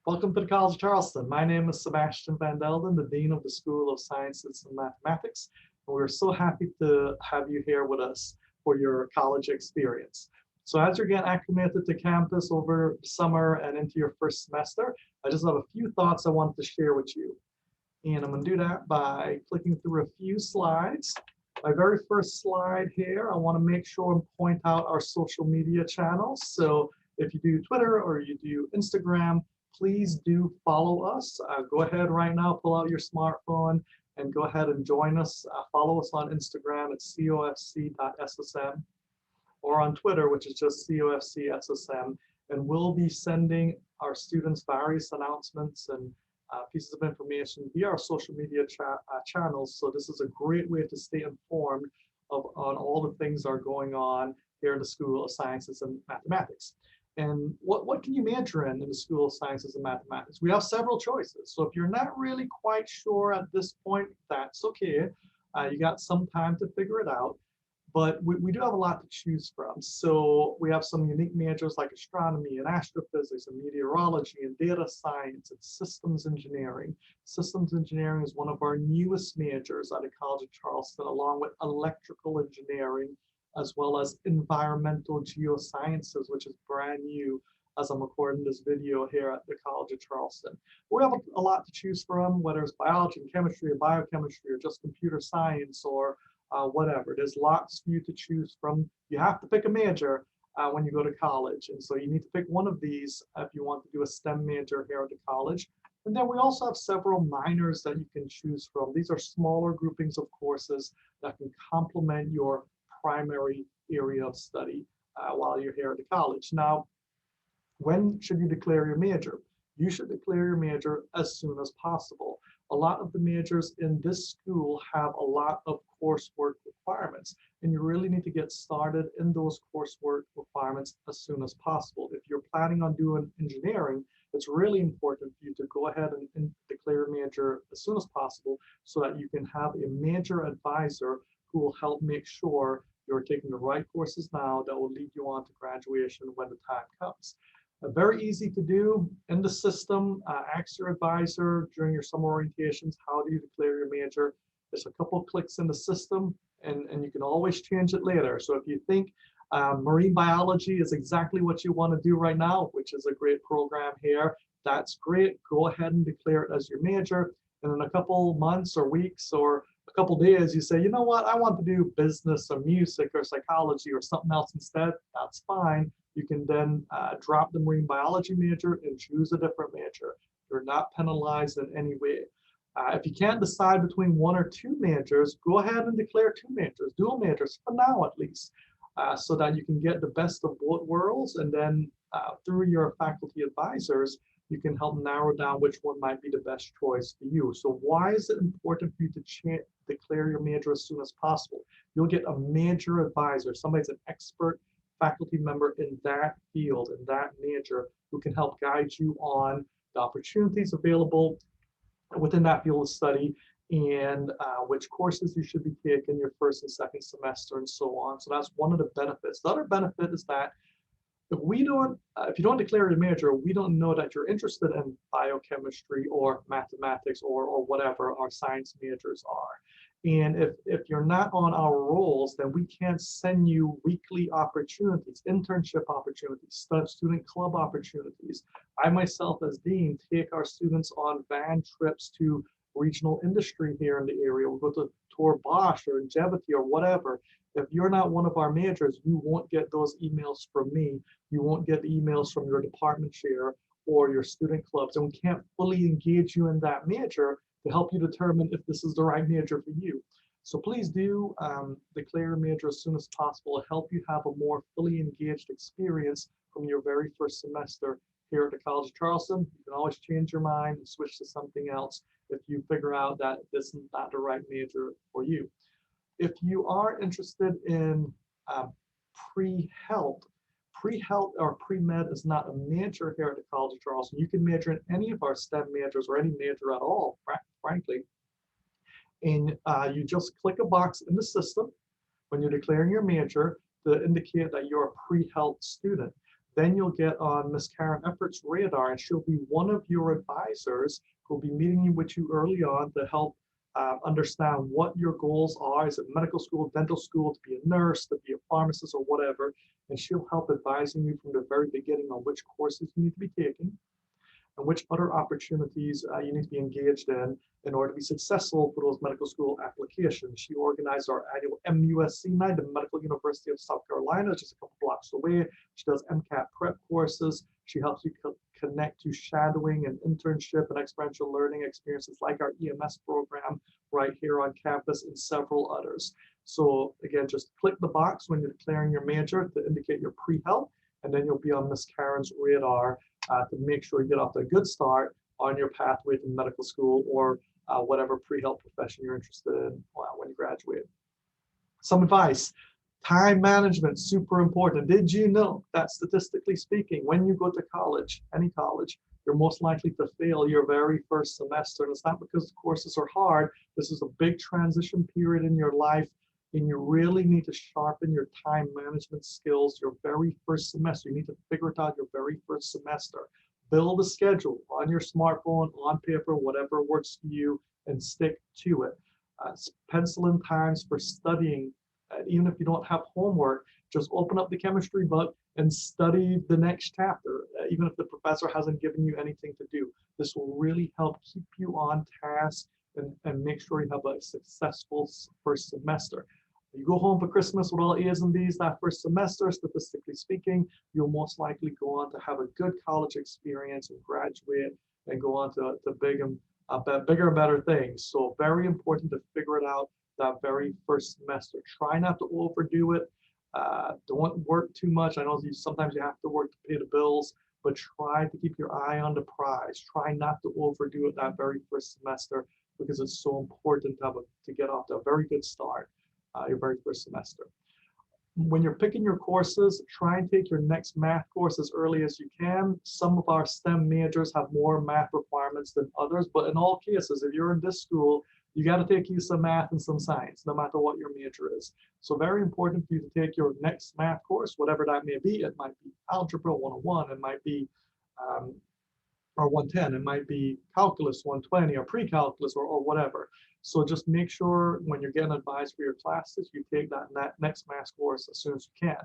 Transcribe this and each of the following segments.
Welcome to the College of Charleston. My name is Sebastian Van Delden, the Dean of the School of Sciences and Mathematics. And we're so happy to have you here with us for your college experience. So as you're getting acclimated to campus over summer and into your first semester, I just have a few thoughts I wanted to share with you. And I'm going to do that by clicking through a few slides. My very first slide here, I want to make sure and point out our social media channels. So if you do Twitter or you do Instagram, please do follow us. Go ahead right now, pull out your smartphone and go ahead and join us. Follow us on Instagram at cofc.ssm or on Twitter, which is just cofc.ssm. And we'll be sending our students various announcements and pieces of information via our social media channels. So this is a great way to stay informed on all the things that are going on here in the School of Sciences and Mathematics. And what can you major in the School of Sciences and Mathematics? We have several choices. So if you're not really quite sure at this point, that's okay. You got some time to figure it out. But we do have a lot to choose from. So we have some unique majors like astronomy and astrophysics and meteorology and data science and systems engineering. Systems engineering is one of our newest majors at the College of Charleston, along with electrical engineering, as well as environmental geosciences, which is brand new as I'm recording this video here at the College of Charleston. We have a lot to choose from, whether it's biology and chemistry or biochemistry or just computer science or whatever. There's lots for you to choose from. You have to pick a major when you go to college. And so you need to pick one of these if you want to do a STEM major here at the college. And then we also have several minors that you can choose from. These are smaller groupings of courses that can complement your primary area of study while you're here at the college. Now, when should you declare your major? You should declare your major as soon as possible. A lot of the majors in this school have a lot of coursework requirements, and you really need to get started in those coursework requirements as soon as possible. If you're planning on doing engineering, it's really important for you to go ahead and declare a major as soon as possible so that you can have a major advisor who will help make sure you're taking the right courses now that will lead you on to graduation when the time comes. Very easy to do in the system. Ask your advisor during your summer orientations, how do you declare your major? There's a couple of clicks in the system and you can always change it later. So if you think marine biology is exactly what you want to do right now, which is a great program here, that's great. Go ahead and declare it as your major. And in a couple months or weeks or a couple days, you say, you know what, I want to do business or music or psychology or something else instead. That's fine. You can then drop the marine biology major and choose a different major. You're not penalized in any way. If you can't decide between one or two majors, go ahead and declare two majors, dual majors for now at least, so that you can get the best of both worlds. And then through your faculty advisors, you can help narrow down which one might be the best choice for you. So why is it important for you to declare your major as soon as possible? You'll get a major advisor, somebody's an expert faculty member in that field, in that major, who can help guide you on the opportunities available within that field of study and which courses you should be taking your first and second semester and so on. So that's one of the benefits. The other benefit is that if you don't declare your major, we don't know that you're interested in biochemistry or mathematics or whatever our science majors are. And if you're not on our rolls, then we can't send you weekly opportunities, internship opportunities, student club opportunities. I myself as dean take our students on van trips to regional industry here in the area. We'll go to tour Bosch or Ingevity or whatever. If you're not one of our majors, you won't get those emails from me. You won't get emails from your department chair or your student clubs. And we can't fully engage you in that major to help you determine if this is the right major for you. So please do declare your major as soon as possible to help you have a more fully engaged experience from your very first semester here at the College of Charleston. You can always change your mind and switch to something else if you figure out that this is not the right major for you. If you are interested in pre-health or pre-med is not a major here at the College of Charleston. You can major in any of our STEM majors or any major at all, frankly. And you just click a box in the system when you're declaring your major to indicate that you're a pre-health student. Then you'll get on Miss Karen Effort's radar, and she'll be one of your advisors who'll be meeting with you early on to help understand what your goals are. Is it medical school, dental school, to be a nurse, to be a pharmacist, or whatever? And she'll help advising you from the very beginning on which courses you need to be taking and which other opportunities you need to be engaged in order to be successful for those medical school applications. She organized our annual MUSC night, the Medical University of South Carolina, just a couple blocks away. She does MCAT prep courses. She helps you connect to shadowing and internship and experiential learning experiences like our EMS program right here on campus and several others. So again, just click the box when you're declaring your major to indicate your pre-health, and then you'll be on Miss Karen's radar to make sure you get off to a good start on your pathway to medical school or whatever pre-health profession you're interested in when you graduate. Some advice: time management, super important. Did you know that statistically speaking, when you go to college, any college, you're most likely to fail your very first semester? And it's not because the courses are hard. This is a big transition period in your life, and you really need to sharpen your time management skills your very first semester. You need to figure it out your very first semester. Build a schedule on your smartphone, on paper, whatever works for you, and stick to it. Pencil in times for studying. Even if you don't have homework, just open up the chemistry book and study the next chapter, even if the professor hasn't given you anything to do. This will really help keep you on task and make sure you have a successful first semester. You go home for Christmas with all A's and B's that first semester, statistically speaking, you'll most likely go on to have a good college experience and graduate and go on to bigger and better things. So very important to figure it out that very first semester. Try not to overdo it. Don't work too much. I know sometimes you have to work to pay the bills, but try to keep your eye on the prize. Try not to overdo it that very first semester, because it's so important to get off to a very good start your very first semester. When you're picking your courses, try and take your next math course as early as you can. Some of our STEM majors have more math requirements than others, but in all cases, if you're in this school, you got to take you some math and some science, no matter what your major is. So very important for you to take your next math course, whatever that may be. It might be Algebra 101, it might be or 110, it might be Calculus 120 or Pre-Calculus or whatever. So just make sure when you're getting advice for your classes, you take that next math course as soon as you can.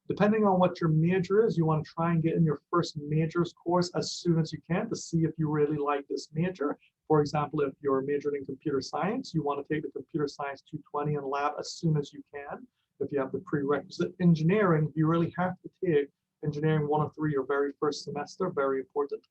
Depending on what your major is, you want to try and get in your first majors course as soon as you can to see if you really like this major. For example, if you're majoring in computer science, you want to take the computer science 220 in lab as soon as you can. If you have the prerequisite engineering, you really have to take engineering 103 your very first semester, very important.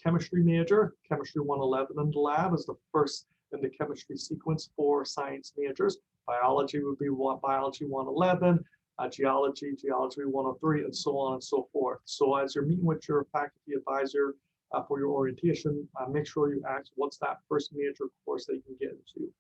Chemistry major, chemistry 111 in the lab is the first in the chemistry sequence for science majors. Biology would be biology 111, geology 103, and so on and so forth. So as you're meeting with your faculty advisor for your orientation, make sure you ask what's that first major course that you can get into.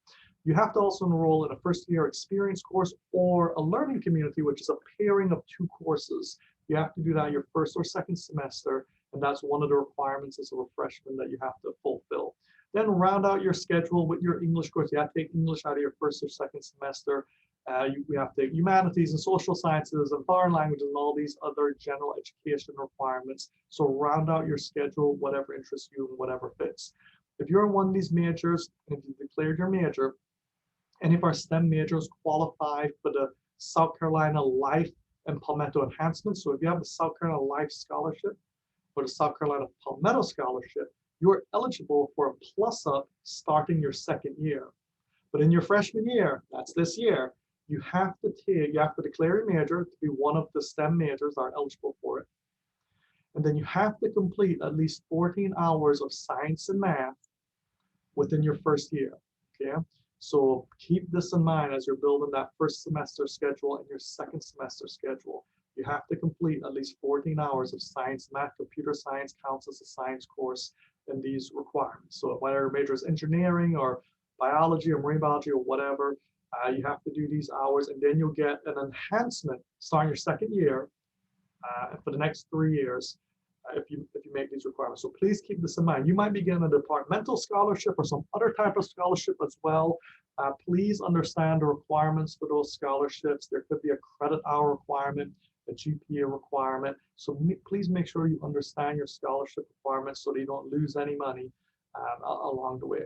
You have to also enroll in a first-year experience course or a learning community, which is a pairing of two courses. You have to do that your first or second semester, and that's one of the requirements as a freshman that you have to fulfill. Then round out your schedule with your English course. You have to take English out of your first or second semester. We have to take humanities and social sciences and foreign languages and all these other general education requirements. So round out your schedule, whatever interests you and whatever fits. If you're in one of these majors, and if you declared your major, any of our STEM majors qualify for the South Carolina Life and Palmetto Enhancement. So if you have the South Carolina Life Scholarship or the South Carolina Palmetto Scholarship, you're eligible for a plus-up starting your second year. But in your freshman year, that's this year, you have to declare your major to be one of the STEM majors that are eligible for it. And then you have to complete at least 14 hours of science and math within your first year, okay? So keep this in mind as you're building that first semester schedule and your second semester schedule. You have to complete at least 14 hours of science, math, computer science counts as a science course in these requirements. So whether your major is engineering or biology or marine biology or whatever, you have to do these hours, and then you'll get an enhancement starting your second year for the next 3 years if you make these requirements. So please keep this in mind. You might be getting a departmental scholarship or some other type of scholarship as well. Please understand the requirements for those scholarships. There could be a credit hour requirement. a GPA requirement. So please make sure you understand your scholarship requirements so that you don't lose any money along the way.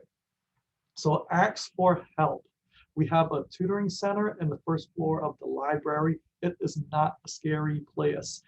So ask for help. We have a tutoring center in the first floor of the library. It is not a scary place.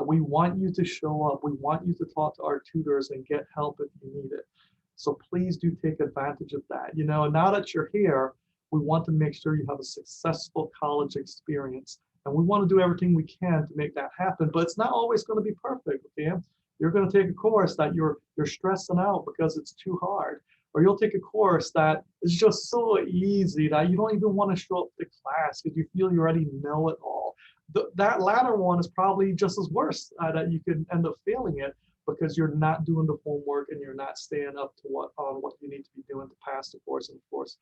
We want you to show up. We want you to talk to our tutors and get help if you need it. So please do take advantage of that. You know, now that you're here, we want to make sure you have a successful college experience. And we want to do everything we can to make that happen, but it's not always going to be perfect, okay? You're going to take a course that you're stressing out because it's too hard. Or you'll take a course that is just so easy that you don't even want to show up to class because you feel you already know it all. That latter one is probably just as worse, that you could end up failing it because you're not doing the homework and you're not staying up to what you need to be doing to pass the course and, of course,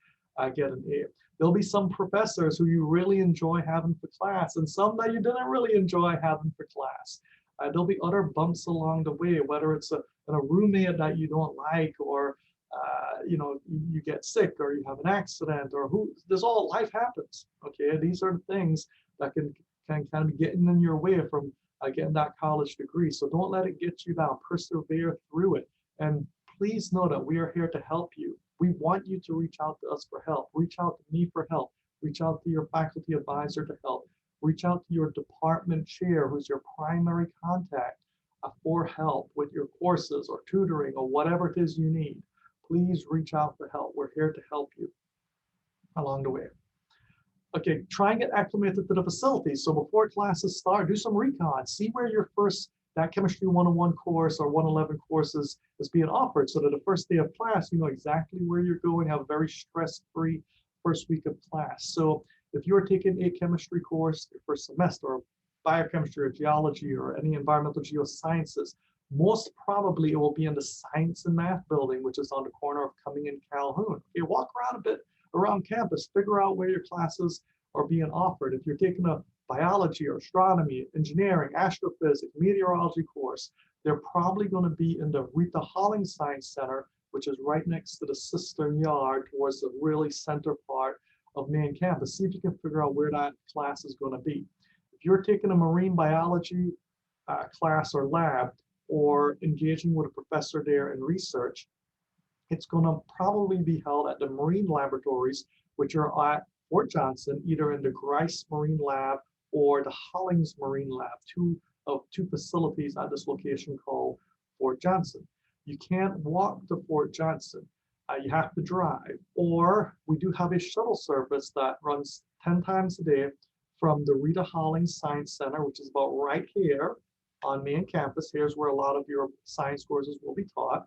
get an A. There'll be some professors who you really enjoy having for class and some that you didn't really enjoy having for class. There'll be other bumps along the way, whether it's a roommate that you don't like, or you know, you get sick, or you have an accident, or there's all, life happens. Okay, these are the things that can kind of be getting in your way from getting that college degree. So don't let it get you down. Persevere through it, and please know that we are here to help you. We want you to reach out to us for help. Reach out to me for help. Reach out to your faculty advisor to help. Reach out to your department chair, who's your primary contact, for help with your courses or tutoring or whatever it is you need. Please reach out for help. We're here to help you along the way. Okay, try and get acclimated to the facilities. So before classes start, do some recon. See where your that Chemistry 101 course or 111 courses is being offered, so that the first day of class, you know exactly where you're going, have a very stress-free first week of class. So if you're taking a chemistry course your first semester, or biochemistry or geology or any environmental geosciences, most probably it will be in the Science and Math building, which is on the corner of Cumming and Calhoun. Okay, walk around a bit around campus, figure out where your classes are being offered. If you're taking a biology or astronomy, engineering, astrophysics, meteorology course, they're probably going to be in the Rita Hollings Science Center, which is right next to the Cistern Yard towards the really center part of main campus. See if you can figure out where that class is going to be. If you're taking a marine biology class or lab, or engaging with a professor there in research, it's going to probably be held at the marine laboratories, which are at Fort Johnson, either in the Grice Marine Lab or the Hollings Marine Lab, two facilities at this location called Fort Johnson. You can't walk to Fort Johnson. You have to drive, or we do have a shuttle service that runs 10 times a day from the Rita Hollings Science Center, which is about right here on main campus. Here's where a lot of your science courses will be taught.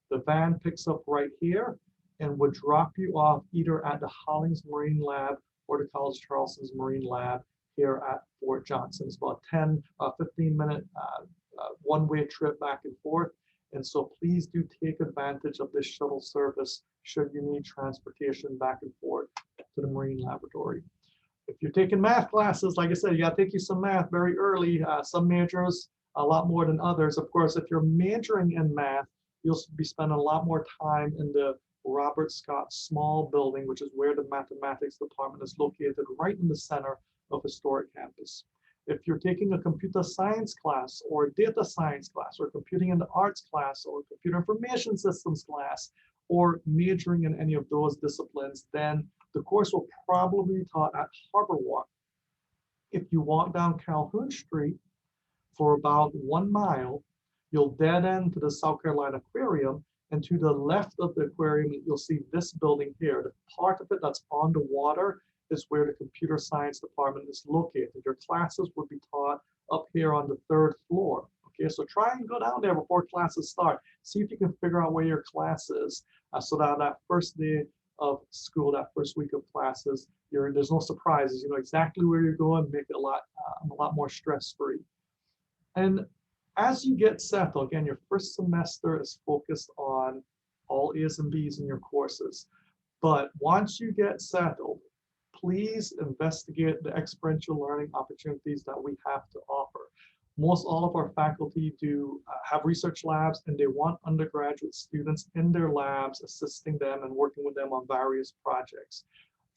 The van picks up right here and would drop you off either at the Hollings Marine Lab or the College of Charleston's Marine Lab here at Fort Johnson. It's about 15-minute one-way trip back and forth. And so please do take advantage of this shuttle service should you need transportation back and forth to the Marine Laboratory. If you're taking math classes, like I said, you got to take you some math very early. Some majors a lot more than others. Of course, if you're majoring in math, you'll be spending a lot more time in the Robert Scott Small building, which is where the mathematics department is located, right in the center of historic campus. If you're taking a computer science class or data science class or computing in the arts class or computer information systems class or majoring in any of those disciplines, then the course will probably be taught at Harbor Walk. If you walk down Calhoun Street for about 1 mile, you'll dead end to the South Carolina Aquarium, and to the left of the aquarium, you'll see this building here. The part of it that's on the water is where the computer science department is located. Your classes will be taught up here on the 3rd floor. Okay, so try and go down there before classes start. See if you can figure out where your class is, so that first day of school, that first week of classes, there's no surprises. You know exactly where you're going, make it a lot more stress-free. And as you get settled, again, your first semester is focused on all A's and B's in your courses. But once you get settled, please investigate the experiential learning opportunities that we have to offer. Most all of our faculty do have research labs, and they want undergraduate students in their labs, assisting them and working with them on various projects.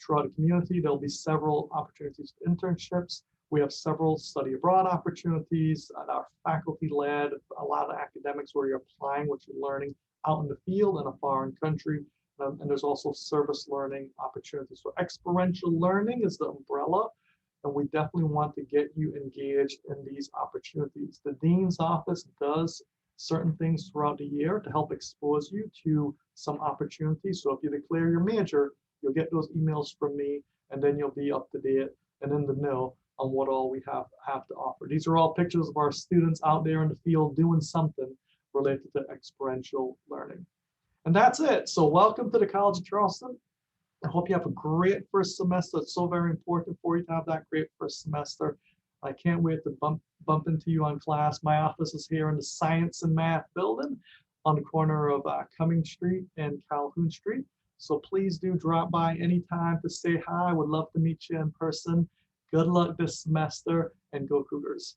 Throughout the community, there'll be several opportunities for internships. We have several study abroad opportunities that are faculty led, a lot of academics where you're applying what you're learning out in the field in a foreign country. And there's also service learning opportunities. So experiential learning is the umbrella, and we definitely want to get you engaged in these opportunities. The Dean's Office does certain things throughout the year to help expose you to some opportunities. So if you declare your major, you'll get those emails from me, and then you'll be up to date and in the know on what all we have to offer. These are all pictures of our students out there in the field doing something related to experiential learning. And that's it. So welcome to the College of Charleston. I hope you have a great first semester. It's so very important for you to have that great first semester. I can't wait to bump into you on class. My office is here in the Science and Math building on the corner of Cumming Street and Calhoun Street. So please do drop by anytime to say hi. I would love to meet you in person. Good luck this semester, and go Cougars.